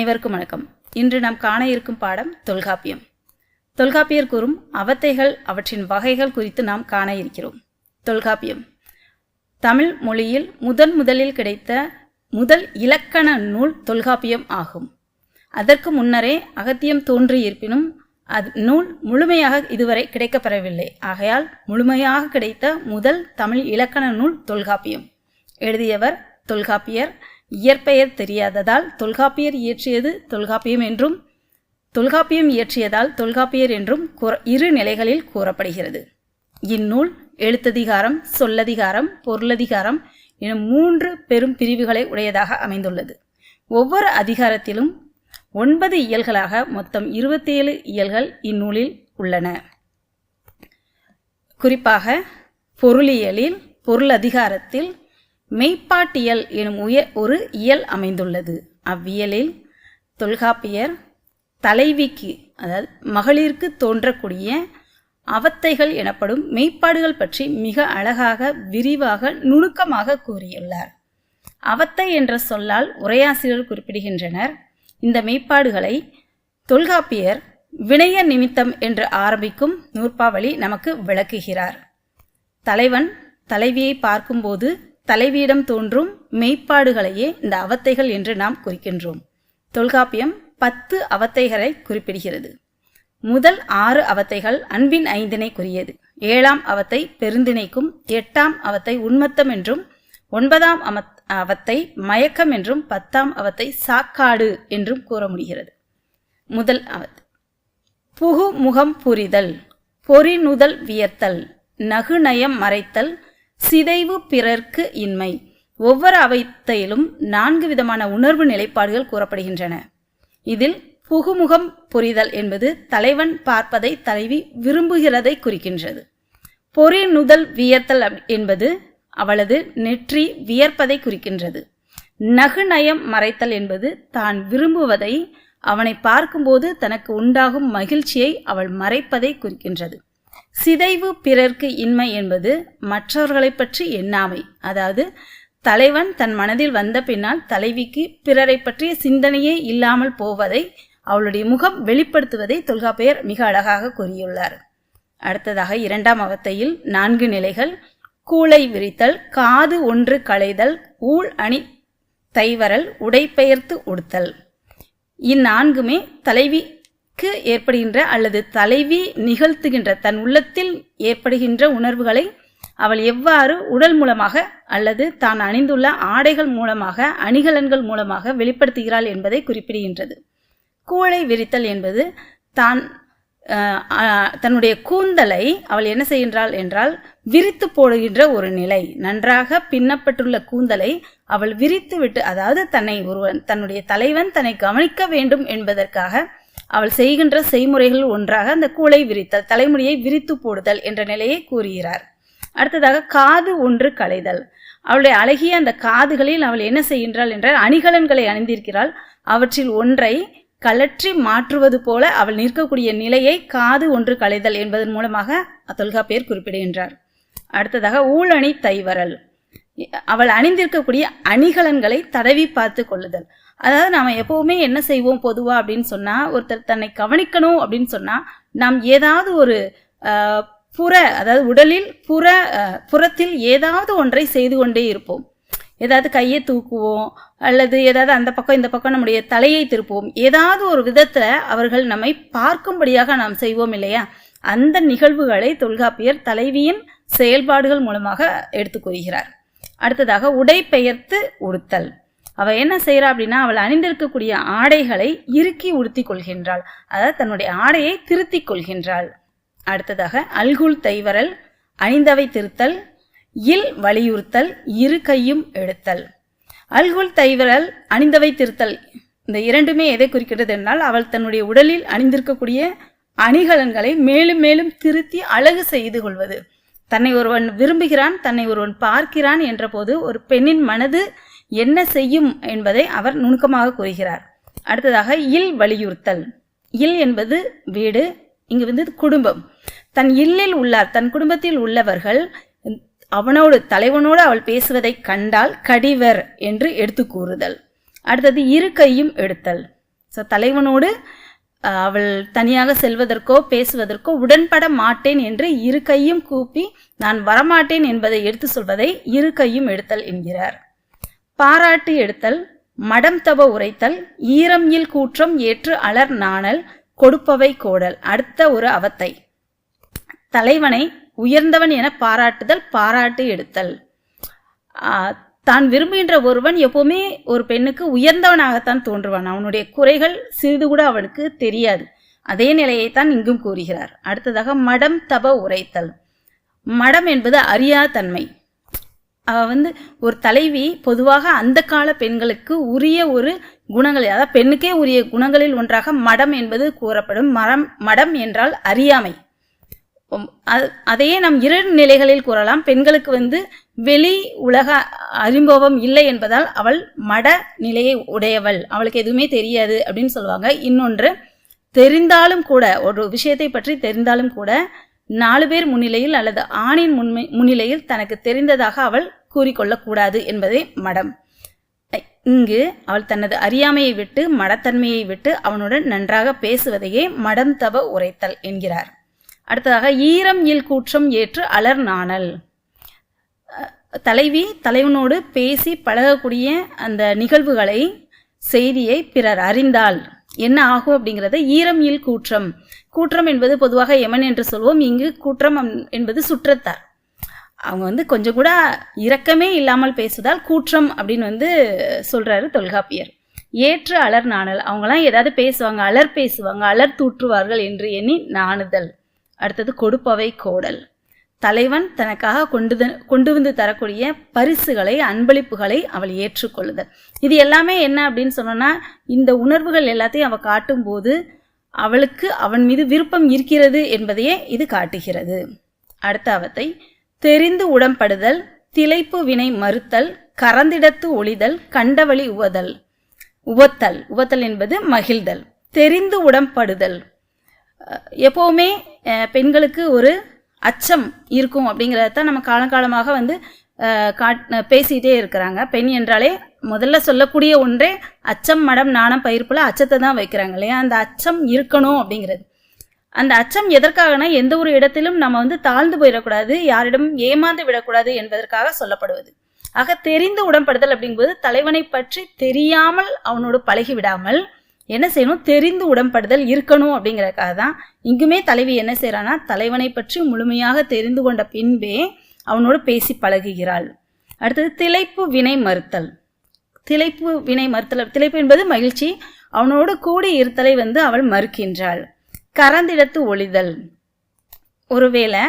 அனைவருக்கும் வணக்கம். இன்று நாம் காண இருக்கும் பாடம் தொல்காப்பியம். தொல்காப்பியர் கூறும் அவத்தைகள், அவற்றின் வகைகள் குறித்து நாம் காண இருக்கிறோம். தொல்காப்பியம் தமிழ் மொழியில் முதலில் கிடைத்த முதல் இலக்கண நூல் தொல்காப்பியம் ஆகும். அதற்கு முன்னரே அகத்தியம் தோன்றியிருப்பினும் நூல் முழுமையாக இதுவரை கிடைக்கப்பெறவில்லை. ஆகையால் முழுமையாக கிடைத்த முதல் தமிழ் இலக்கண நூல் தொல்காப்பியம். எழுதியவர் தொல்காப்பியர். இயற்பெயர் தெரியாததால் தொல்காப்பியர் இயற்றியது தொல்காப்பியம் என்றும், தொல்காப்பியம் இயற்றியதால் தொல்காப்பியர் என்றும் இரு நிலைகளில் கூறப்படுகிறது. இந்நூல் எழுத்ததிகாரம், சொல்லதிகாரம், பொருளதிகாரம் எனும் 3 பெரும் பிரிவுகளை உடையதாக அமைந்துள்ளது. ஒவ்வொரு அதிகாரத்திலும் 9 இயல்களாக மொத்தம் 27 இயல்கள் இந்நூலில் உள்ளன. குறிப்பாக பொருளியலில் பொருளதிகாரத்தில் மெய்ப்பாட்டியல் எனும் ஒரு இயல் அமைந்துள்ளது. அவ்வியலில் தொல்காப்பியர் தலைவிக்கு, அதாவது மகளிருக்கு தோன்றக்கூடிய அவத்தைகள் எனப்படும் மெய்ப்பாடுகள் பற்றி மிக அழகாக, விரிவாக, நுணுக்கமாக கூறியுள்ளார். அவத்தை என்ற சொல்லால் உரையாசிரியர் குறிப்பிடுகின்றனர். இந்த மெய்ப்பாடுகளை தொல்காப்பியர் வினய நிமித்தம் என்று ஆரம்பிக்கும் நூற்பாவளி நமக்கு விளக்குகிறார். தலைவன் தலைவியை பார்க்கும்போது தலைவியிடம் தோன்றும் மெய்ப்பாடுகளையே இந்த அவத்தைகள் என்று நாம் குறிக்கின்றோம். தொல்காப்பியம் 10 அவத்தைகளை குறிப்பிடுகிறது. முதல் 6 அவத்தைகள் அன்பின் 5திணைக்குரியது. 7ஆம் அவத்தை பெருந்திணைக்கும், 8ஆம் அவத்தை உன்மத்தம் என்றும், 9ஆம் அவத்தை மயக்கம் என்றும், 10ஆம் அவத்தை சாக்காடு என்றும் கூற முடிகிறது. முதல் அவத்தை புகுமுகம் புரிதல், பொறிநுதல் வியர்த்தல், நகுநயம் மறைத்தல், சிதைவு பிறர்க்கு இன்மை. ஒவ்வொரு அவத்தையிலும் 4 விதமான உணர்வு நிலைப்பாடுகள் கூறப்படுகின்றன. இதில் புகுமுகம் புரிதல் என்பது தலைவன் பார்ப்பதை தலைவி விரும்புகிறதை குறிக்கின்றது. பொறிநுதல் வியர்த்தல் என்பது அவளது நெற்றி வியர்ப்பதை குறிக்கின்றது. நகுநயம் மறைத்தல் என்பது தான் விரும்புவதை, அவனை பார்க்கும்போது தனக்கு உண்டாகும் மகிழ்ச்சியை அவள் மறைப்பதை குறிக்கின்றது. சிதைவு பிறர்க்கு இன்மை என்பது மற்றவர்களை பற்றி எண்ணாமை, அதாவது தலைவன் தன் மனதில் வந்த பின்னால் தலைவிக்கு பிறரை பற்றிய சிந்தனையே இல்லாமல் போவதை, அவளுடைய முகம் வெளிப்படுத்துவதை தொல்காப்பியர் மிக அழகாக கூறியுள்ளார். அடுத்ததாக 2ஆம் அவத்தையில் 4 நிலைகள். கூளை விரித்தல், காது ஒன்று களைதல், ஊழ் அணி தைவரல், உடைபெயர்த்து உடுத்தல். இந்நான்குமே தலைவிக்கு ஏற்படுகின்ற அல்லது தலைவி நிகழ்த்துகின்ற தன் உள்ளத்தில் ஏற்படுகின்ற உணர்வுகளை அவள் எவ்வாறு உடல் மூலமாக அல்லது தான் அணிந்துள்ள ஆடைகள் மூலமாக, அணிகலன்கள் மூலமாக வெளிப்படுத்துகிறாள் என்பதை குறிப்பிடுகின்றது. கூளை விரித்தல் என்பது தன்னுடைய கூந்தலை அவள் என்ன செய்கின்றாள் என்றால் விரித்து போடுகின்ற ஒரு நிலை. நன்றாக பின்னப்பட்டுள்ள கூந்தலை அவள் விரித்து விட்டு, அதாவது தன்னுடைய தலைவன் தன்னை கவனிக்க வேண்டும் என்பதற்காக அவள் செய்கின்ற செய்முறைகள் ஒன்றாக அந்த கூளை விரித்தல், தலைமுடியை விரித்து போடுதல் என்ற நிலையை கூறுகிறார். அடுத்ததாக காது ஒன்று களைதல். அவளுடைய அழகிய அந்த காதுகளில் அவள் என்ன செய்கின்றாள் என்றால் அணிகலன்களை அணிந்திருக்கிறாள். அவற்றில் ஒன்றை கலற்றி மாற்றுவது போல அவள் நிற்கக்கூடிய நிலையை காது ஒன்று களைதல் என்பதன் மூலமாக தொல்காப்பியர் குறிப்பிடுகின்றார். அடுத்ததாக ஊழணி தைவரல். அவள் அணிந்திருக்கக்கூடிய அணிகலன்களை தடவி பார்த்து கொள்ளுதல். அதாவது நாம் எப்போவுமே என்ன செய்வோம் பொதுவாக அப்படின்னு சொன்னால், ஒருத்தர் தன்னை கவனிக்கணும் அப்படின்னு சொன்னால் நாம் ஏதாவது ஒரு அதாவது உடலில் புறத்தில் ஏதாவது ஒன்றை செய்து கொண்டே இருப்போம். ஏதாவது கையை தூக்குவோம், அல்லது ஏதாவது அந்த பக்கம் இந்த பக்கம் நம்முடைய தலையை திருப்புவோம். ஏதாவது ஒரு விதத்தில் அவர்கள் நம்மை பார்க்கும்படியாக நாம் செய்வோம் இல்லையா? அந்த நிகழ்வுகளை தொல்காப்பியர் தலைவியின் செயல்பாடுகள் மூலமாக எடுத்து கூறுகிறார். அடுத்ததாக உடைபெயர்த்து உடுத்தல். அவள் என்ன செய்கிறா அப்படின்னா, அவள் அணிந்திருக்கக்கூடிய ஆடைகளை இறுக்கி உடுத்தி கொள்கின்றாள், அதாவது தன்னுடைய ஆடையை திருத்தி கொள்கின்றாள். அடுத்ததாக அல்குல் தைவரல், அணிந்தவை திருத்தல், இல் வலியுறுத்தல், இரு கையும் எடுத்தல். அல்குல் தைவரல், அணிந்தவை திருத்தல், இந்த இரண்டுமே எதை குறிக்கிறது என்றால் அவள் தன்னுடைய உடலில் அணிந்திருக்கக்கூடிய அணிகலன்களை மேலும் மேலும் திருத்தி அழகு செய்து கொள்வது. தன்னை ஒருவன் விரும்புகிறான், தன்னை ஒருவன் பார்க்கிறான் என்ற போது ஒரு பெண்ணின் மனது என்ன செய்யும் என்பதை அவர் நுணுக்கமாக கூறுகிறார். அடுத்ததாக இல் வலியுறுத்தல். இல் என்பது வீடு, இங்கு குடும்பம். தன் இல்லில் உள்ளார், தன் குடும்பத்தில் உள்ளவர்கள் தலைவனோடு அவள் பேசுவதை கண்டால் கடிவர் என்று எடுத்து கூறுதல். அடுத்தது இரு கையும் எடுத்தல். ஸோ தலைவனோடு அவள் தனியாக செல்வதற்கோ பேசுவதற்கோ உடன்பட மாட்டேன் என்று இரு கையும் கூப்பி நான் வரமாட்டேன் என்பதை எடுத்து சொல்வதை இரு கையும் எடுத்தல் என்கிறார். பாராட்டு எடுத்தல், மடம் தவ உரைத்தல், ஈரம் இல் கூற்றம் ஏற்று அலர் நாணல், கொடுப்பவை கோடல். அடுத்த ஒரு அவத்தை, தலைவனை உயர்ந்தவன் என பாராட்டுதல், பாராட்டு எடுத்தல். தான் விரும்புகின்ற ஒருவன் எப்போவுமே ஒரு பெண்ணுக்கு உயர்ந்தவனாகத்தான் தோன்றுவான். அவனுடைய குறைகள் சிறிது கூட அவனுக்கு தெரியாது. அதே நிலையைத்தான் இங்கும் கூறுகிறார். அடுத்ததாக மடம் தப உரைத்தல். மடம் என்பது அறியாதன்மை. ஒரு தலைவி பொதுவாக அந்த கால பெண்களுக்கு உரிய ஒரு குணங்கள், அதாவது பெண்ணுக்கே உரிய குணங்களில் ஒன்றாக மடம் என்பது கூறப்படும். மடம் என்றால் அறியாமை. அதையே நாம் இரண்டு நிலைகளில் கூறலாம். பெண்களுக்கு வெளி உலக அறிமுகம் இல்லை என்பதால் அவள் மட நிலையை உடையவள், அவளுக்கு எதுவுமே தெரியாது அப்படின்னு சொல்லுவாங்க. இன்னொன்று, தெரிந்தாலும் கூட, ஒரு விஷயத்தை பற்றி தெரிந்தாலும் கூட 4 பேர் முன்னிலையில் அல்லது ஆணின் முன்னிலையில் தனக்கு தெரிந்ததாக அவள் கூறிக்கொள்ளக்கூடாது என்பதே மடம். இங்கு அவள் தனது அறியாமையை விட்டு மடத்தன்மையை விட்டு அவனுடன் நன்றாக பேசுவதையே மடம் தவ உரைத்தல் என்கிறார். அடுத்ததாக ஈரம் இல் கூற்றம் ஏற்று அலர் நாணல். தலைவி தலைவனோடு பேசி பழகக்கூடிய அந்த நிகழ்வுகளை, செய்தியை பிறர் அறிந்தால் என்ன ஆகும் அப்படிங்கிறத ஈரம் இல் கூற்றம். கூற்றம் என்பது பொதுவாக யமன் என்று சொல்வோம். இங்கு கூற்றம் என்பது சுற்றத்தார். அவங்க கொஞ்சம் கூட இரக்கமே இல்லாமல் பேசுவதால் கூற்றம் அப்படின்னு சொல்றாரு தொல்காப்பியர். ஏற்று அலர் நாணல், அவங்களாம் ஏதாவது பேசுவாங்க, அலர் பேசுவாங்க, அலர் தூற்றுவார்கள் என்று எண்ணி நாணுதல். அடுத்தது கொடுப்பவை கோடல். தலைவன் தனக்காக கொண்டு வந்து தரக்கூடிய பரிசுகளை, அன்பளிப்புகளை அவள் ஏற்றுக்கொள்ளுதல். இது எல்லாமே என்ன அப்படின்னு சொன்னோன்னா, இந்த உணர்வுகள் எல்லாத்தையும் அவள் காட்டும் போது அவளுக்கு அவன் மீது விருப்பம் இருக்கிறது என்பதையே இது காட்டுகிறது. அடுத்த அவத்தை, தெரிந்து உடம்படுதல், திளைப்பு வினை மறுத்தல், கரந்திடத்து ஒளிதல், கண்டவழி உவத்தல். உவத்தல் என்பது மகிழ்தல். தெரிந்து உடம்படுதல், எப்போவுமே பெண்களுக்கு ஒரு அச்சம் இருக்கும் அப்படிங்கிறதான் நம்ம காலங்காலமாக பேசிகிட்டே இருக்கிறாங்க. பெண் என்றாலே முதல்ல சொல்லக்கூடிய ஒன்றே அச்சம் மடம் நாணம் பயிர்ப்புல அச்சத்தை தான் வைக்கிறாங்க இல்லையா. அந்த அச்சம் இருக்கணும் அப்படிங்கிறது. அந்த அச்சம் எதற்காகனா, எந்த ஒரு இடத்திலும் நம்ம தாழ்ந்து போயிடக்கூடாது, யாரிடம் ஏமாந்து விடக்கூடாது என்பதற்காக சொல்லப்படுவது. ஆக தெரிந்து உடன்படுதல் அப்படிங்கும்போது தலைவனை பற்றி தெரியாமல் அவனோடு பழகி விடாமல் என்ன செய்யணும், தெரிந்து உடன்படுதல் இருக்கணும் அப்படிங்கிறதுக்காக தான் இங்குமே தலைவி என்ன செய்யறான்னா, தலைவனை பற்றி முழுமையாக தெரிந்து கொண்ட பின்பே அவனோடு பேசி பழகுகிறாள். அடுத்தது திளைப்பு வினை மறுத்தல். திளைப்பு வினை மறுத்தல், திளைப்பு என்பது மகிழ்ச்சி, அவனோடு கூடி இருத்தலை அவள் மறுக்கின்றாள். கரந்திடத்து ஒளிதல், ஒருவேளை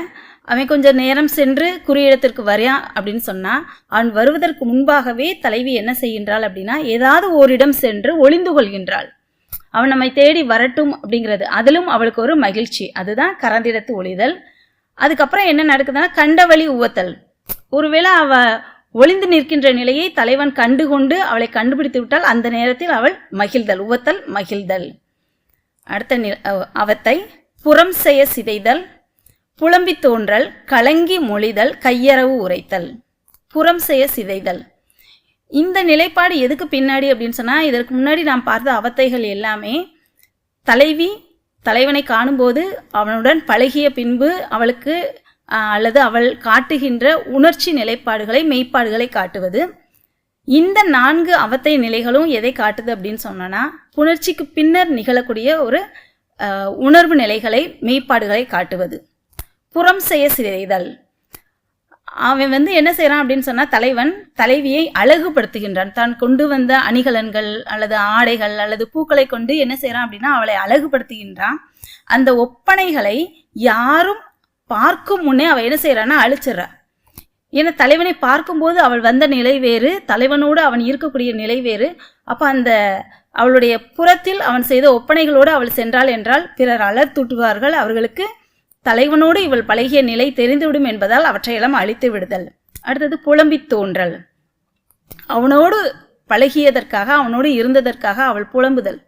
அவன் கொஞ்சம் நேரம் சென்று குறியிடத்திற்கு வரையான் அப்படின்னு சொன்னா, அவன் வருவதற்கு முன்பாகவே தலைவி என்ன செய்கின்றாள் அப்படின்னா, ஏதாவது ஓரிடம் சென்று ஒளிந்து கொள்கின்றாள். அவன் நம்மை தேடி வரட்டும் அப்படிங்கிறது, அதிலும் அவளுக்கு ஒரு மகிழ்ச்சி. அதுதான் கரந்திடத்து ஒளிதல். அதுக்கப்புறம் என்ன நடக்குதுன்னா, கண்டவழி உவத்தல். ஒருவேளை அவ ஒளிந்து நிற்கின்ற நிலையை தலைவன் கண்டுகொண்டு அவளை கண்டுபிடித்து விட்டால் அந்த நேரத்தில் அவள் மகிழ்தல், உவத்தல் மகிழ்தல். அடுத்த அவத்தை, புறம் செய்ய சிதைதல், புலம்பி தோன்றல், கலங்கி மொழிதல், கையறவு உரைத்தல். புறம் செய்ய சிதைதல், இந்த நிலைப்பாடு எதுக்கு பின்னாடி அப்படின்னு சொன்னால், இதற்கு முன்னாடி நாம் பார்த்த அவத்தைகள் எல்லாமே தலைவனை காணும்போது அவனுடன் பழகிய பின்பு அவளுக்கு அல்லது அவள் காட்டுகின்ற உணர்ச்சி நிலைப்பாடுகளை, மெய்ப்பாடுகளை காட்டுவது. இந்த 4 அவத்தை நிலைகளும் எதை காட்டுது அப்படின்னு சொன்னோன்னா, புணர்ச்சிக்கு பின்னர் நிகழக்கூடிய ஒரு உணர்வு நிலைகளை, மெய்ப்பாடுகளை காட்டுவது. புறம் செய்ய சிதைதல், அவன் என்ன செய்யறான் அப்படின்னு சொன்னா, தலைவன் தலைவியை அழகுபடுத்துகின்றான். தான் கொண்டு வந்த அணிகலன்கள் அல்லது ஆடைகள் அல்லது பூக்களை கொண்டு என்ன செய்யறான் அப்படின்னா, அவளை அழகுபடுத்துகின்றான். அந்த ஒப்பனைகளை யாரும் பார்க்கும் முன்னே அவள் என்ன செய்யறான்னா அழிச்சிடறா. ஏன்னா தலைவனை பார்க்கும்போது அவள் வந்த நிலை வேறு, தலைவனோடு அவன் இருக்கக்கூடிய நிலை வேறு. அப்போ அவளுடைய புறத்தில் அவன் செய்த ஒப்பனைகளோடு அவள் சென்றாள் என்றால் பிறர் அலர் தூட்டுவார்கள், அவர்களுக்கு தலைவனோடு இவள் பழகிய நிலை தெரிந்துவிடும் என்பதால் அவற்றையெல்லாம் அழித்து விடுதல். அடுத்தது புலம்பி தோன்றல், அவனோடு பழகியதற்காக, அவனோடு இருந்ததற்காக அவள் புலம்புதல்.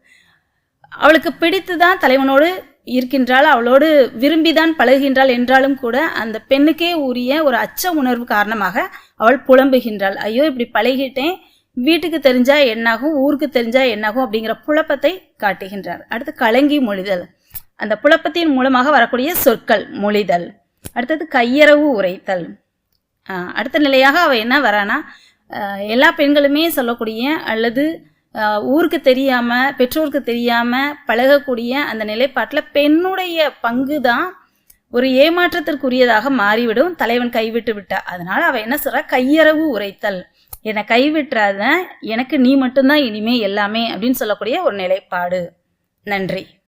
அவளுக்கு பிடித்துதான் தலைவனோடு இருக்கின்றாள், அவளோடு விரும்பிதான் பழகுகின்றாள் என்றாலும் கூட அந்த பெண்ணுக்கே உரிய ஒரு அச்ச உணர்வு காரணமாக அவள் புலம்புகின்றாள். ஐயோ இப்படி பழகிட்டேன், வீட்டுக்கு தெரிஞ்சா என்னாகும், ஊருக்கு தெரிஞ்சா என்னாகும் அப்படிங்கிற புழப்பத்தை காட்டுகின்றார். அடுத்து கலங்கி மொழிதல், அந்த புழப்பத்தின் மூலமாக வரக்கூடிய சொற்கள் மொழிதல். அடுத்தது கையறவு உரைத்தல். அடுத்த நிலையாக அவ என்ன வரானா, எல்லா பெண்களுமே சொல்லக்கூடிய அல்லது ஊருக்கு தெரியாமல் பெற்றோருக்கு தெரியாமல் பழகக்கூடிய அந்த நிலைப்பாட்டில் பெண்ணுடைய பங்கு தான் ஒரு ஏமாற்றத்திற்குரியதாக மாறிவிடும், தலைவன் கைவிட்டு விட்டா. அதனால் அவள் என்ன சொல்கிறா, கையறவு உரைத்தல், என்னை கைவிட்டுறாத, எனக்கு நீ மட்டும்தான் இனிமே எல்லாமே அப்படின்னு சொல்லக்கூடிய ஒரு நிலைப்பாடு. நன்றி.